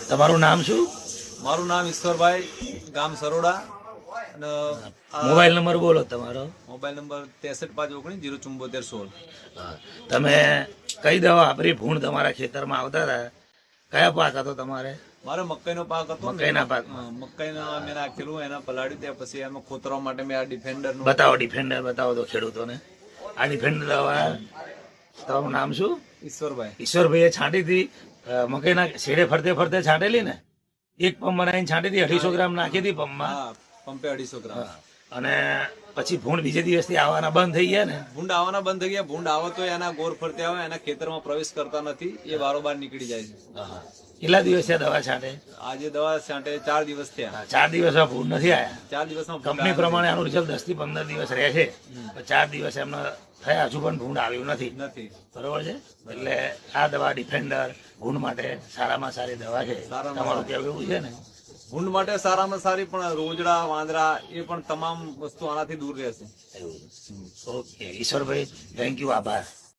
તમારું નામ શું? મારું નામ ઈશ્વરભાઈ, ગામ સરોડા, અને મોબાઈલ નંબર બોલો તમારો. Mobile number 63 519 074 16. હા. તમે કઈ દવા વાપરી? ભૂંડ તમારા ખેતરમાં આવતા હતા, કયા પાક હતો તમારે? મારે મકાઈનો પાક હતો ને, મકાઈના પાકમાં. મકાઈના મેં નાખેલું, એના પલાળ્યું, ત્યાં પછી એમાં ખોતરવા માટે મેં આ ડિફેન્ડર નું. બતાવો, ડિફેન્ડર બતાવો તો ખેડૂતોને. આ ડિફેન્ડર દવા તમારું નામ શું? ઈશ્વરભાઈ. ઈશ્વરભાઈએ છાંટી હતી મકાઈના છેડે ફરતે ફરતે છાંટેલી ને, એક પંપ બનાવીને છાંટી હતી, 250 ગ્રામ નાખી હતી પંપમાં. હા, પંપે 250 ગ્રામ. અને પછી ભૂંડ બીજે દિવસથી આવવાના બંધ થઈ ગયા ને? ભૂંડ આવવાના બંધ થઈ ગયા. ભૂંડ આવે તો એના ગોર ફરતે આવે, એના ખેતરમાં પ્રવેશ કરતા નથી, એ બારોબાર નીકળી જાય છે. કેટલા દિવસ દવા છાંટે? આજે દવા છાંટે 4 દિવસ થયા. 4 દિવસમાં ભૂંડ નથી આવ્યા. 4 દિવસમાં કંપની પ્રમાણે આનું રિઝલ્ટ 10 થી 15 દિવસ રહે છે. 4 દિવસ એમને થયા, હજુ પણ ભૂંડ આવ્યું નથી. બરોબર છે. એટલે આ દવા ડિફેન્ડર ભૂંડ માટે સારામાં સારી દવા છે. તમારું કેવું એવું છે ને? ભૂંડ માટે સારામાં સારી, પણ રોજડા, વાંદરા, એ પણ તમામ વસ્તુ આનાથી દૂર રહેશે. ઓકે ઈશ્વરભાઈ, થેન્ક યુ, આભાર.